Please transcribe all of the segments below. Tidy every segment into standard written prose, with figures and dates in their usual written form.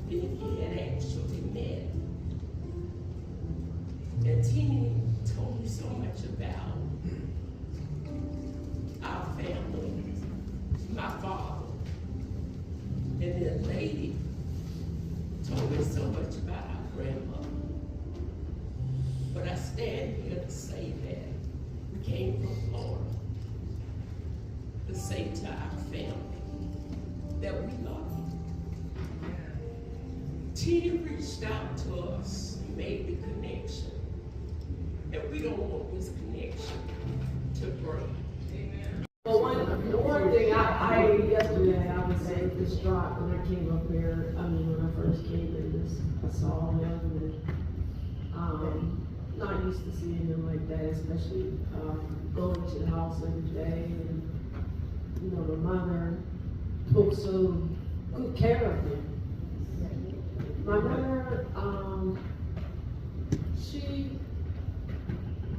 than he had actually met. And Teenie told me so much about our family, my father, and then lady told me so much about our grandmother. But I stand here to say that we came from Florida to say to our family that we love you. Teenie reached out to us, made the connection, and we don't want this connection to break. Well, one thing yesterday I was so distraught when I came up here. When I first came in this, I saw him and not used to seeing him like that, especially going to the house every day. And my mother took so good care of him. My mother, she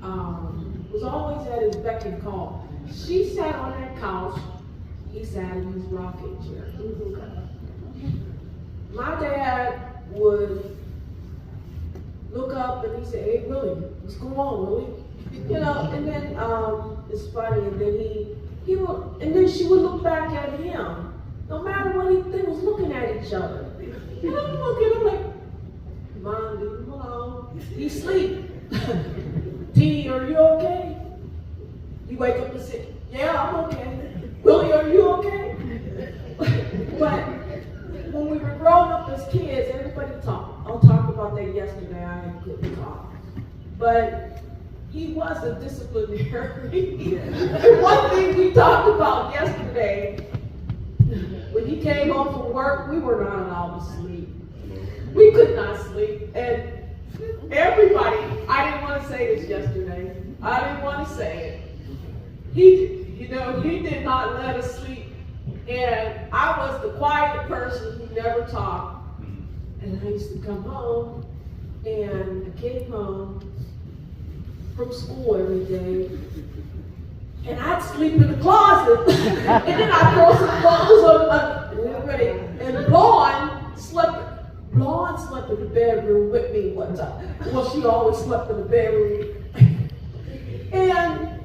was always at his beck and call. She sat on that couch, he sat in his rocking chair. My dad would look up and he'd say, "Hey Willie, what's going on, Willie?" And then it's funny, and then he would, and then she would look back at him. No matter what they was looking at each other. And I'm looking, I'm like, Mom, leave him alone. He's asleep. Teenie, are you okay? You wake up and say, "Yeah, I'm okay." "Willie, are you okay?" But when we were growing up as kids, everybody talked. I'll talk about that yesterday. I couldn't talk. But he was a disciplinary. And one thing we talked about yesterday, when he came home from work, we were not allowed to sleep. We could not sleep. And everybody, I didn't want to say this yesterday. I didn't want to say it. He did not let us sleep. And I was the quiet person who never talked. And I used to come home, and I came home from school every day, and I'd sleep in the closet, and then I'd throw some clothes on everybody. And Blonde slept in the bedroom with me one time. Well, she always slept in the bedroom. And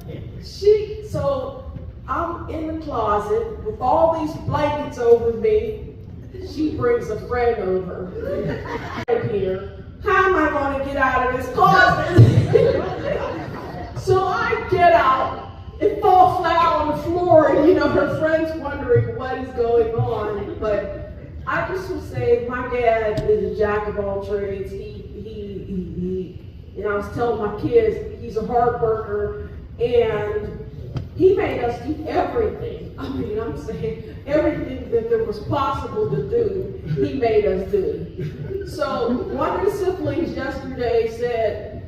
so I'm in the closet with all these blankets over me. She brings a friend over here. How am I going to get out of this closet? So I get out and fall flat on the floor, and her friend's wondering what is going on. But I just would say my dad is a jack of all trades. I was telling my kids, he's a hard worker, and he made us do everything. I'm saying everything that there was possible to do, he made us do. So one of the siblings yesterday said,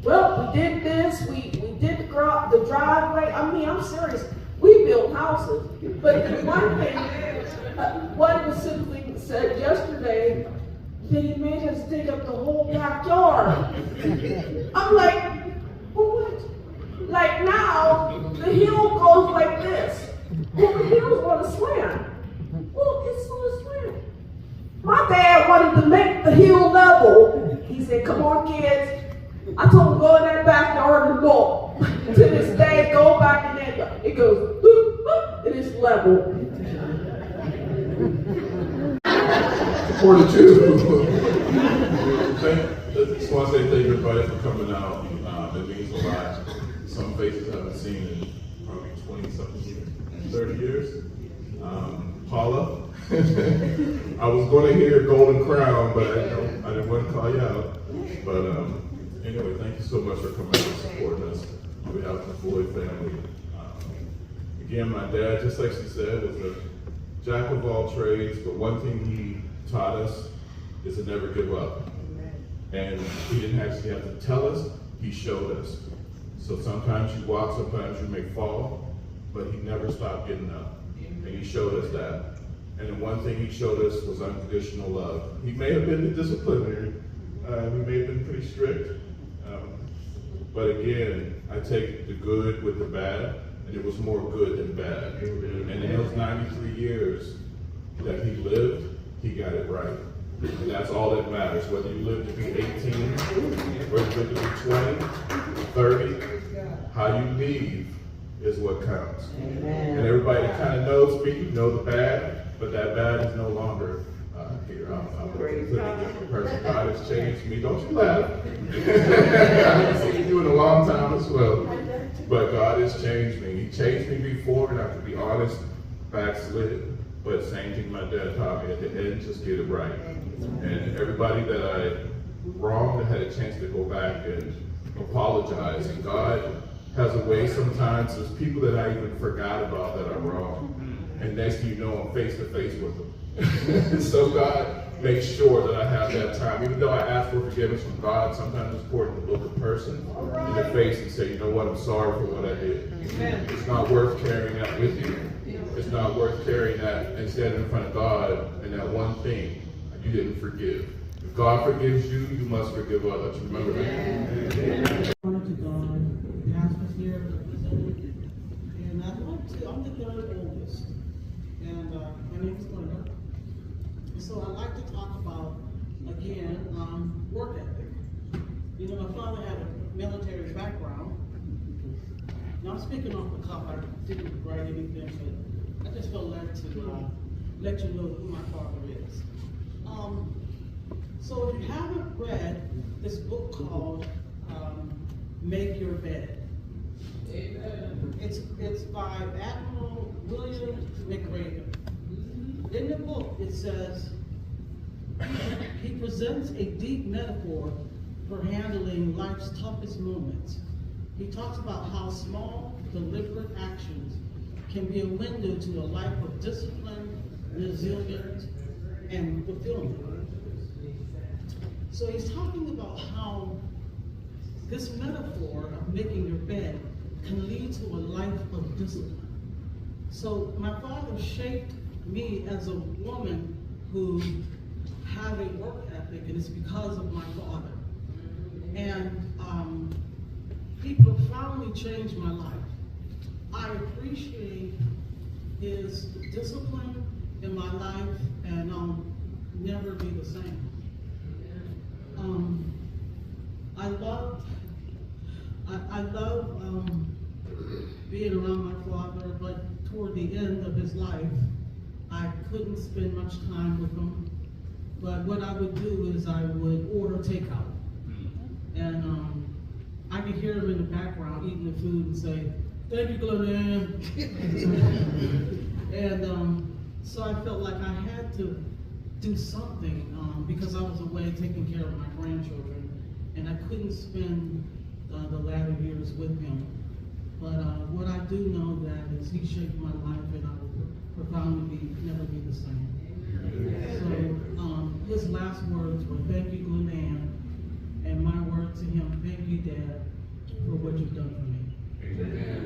"Well, we did this, we did the driveway." I'm serious. We built houses. But the one thing, one of the siblings said yesterday, that he made us dig up the whole backyard. I'm like, well, what? Like now, the hill goes like this. Well, the hill's on a slant. Well, it's on a slant. My dad wanted to make the hill level. He said, "Come on, kids." I told him, "Go in that backyard and look." To this day, go back in there. It goes, boop, boop, and it's level. Fortitude. Just want to say thank you everybody for coming out. It means a lot. Some faces I haven't seen in probably 20-something years, 30 years. Paula, I was going to hear Golden Crown, but I didn't want to call you out. But anyway, thank you so much for coming out and supporting us on behalf of the Floyd family. Again, my dad, just like she said, was a jack of all trades, but one thing he taught us is to never give up. And he didn't actually have to tell us, he showed us. So sometimes you walk, sometimes you may fall, but he never stopped getting up. And he showed us that. And the one thing he showed us was unconditional love. He may have been the disciplinary, he may have been pretty strict. But again, I take the good with the bad, and it was more good than bad. And in those 93 years that he lived, he got it right. And that's all that matters, whether you live to be 18, whether you live to be 20, 30, how you leave is what counts. Amen. And everybody that kind of knows me, know the bad, but that bad is no longer here. I'm a completely different person. God has changed me. Don't you laugh. I haven't seen you in a long time as well. But God has changed me. He changed me before, and I have to be honest, backslid. But same thing my dad taught me at the end, just get it right. And everybody that I wronged, I had a chance to go back and apologize. And God has a way sometimes, there's people that I even forgot about that are wrong. And next thing you know, I'm face to face with them. So God makes sure that I have that time. Even though I ask for forgiveness from God, sometimes it's important to look a person in the face and say, you know what, I'm sorry for what I did. It's not worth carrying that with you. It's not worth carrying that and standing in front of God and that one thing you didn't forgive. If God forgives you, you must forgive others. Remember that. Honor to God, pastors here represented, and I'm the third oldest, and my name is Glenda. And so I'd like to talk about, again, work ethic. You know, my father had a military background. Now I'm speaking off the cuff, I didn't write anything, but I just felt led to let you know who my father is. So if you haven't read this book called Make Your Bed, it's by Admiral William McRaven. In the book it says, he presents a deep metaphor for handling life's toughest moments. He talks about how small, deliberate actions can be a window to a life of discipline, resilience, and fulfillment. So he's talking about how this metaphor of making your bed can lead to a life of discipline. So my father shaped me as a woman who had a work ethic, and it's because of my father. And he profoundly changed my life. I appreciate his discipline in my life, and I'll never be the same. I love being around my father, but toward the end of his life, I couldn't spend much time with him. But what I would do is I would order takeout. And I could hear him in the background eating the food and say, "Thank you, Glenn." And so I felt like I had to do something because I was away taking care of my grandchildren, and I couldn't spend the latter years with him. But what I do know that is he shaped my life, and I will profoundly never be the same. So his last words were, "Thank you, Glenn," and my word to him, "Thank you, Dad, for what you've done for me." Amen.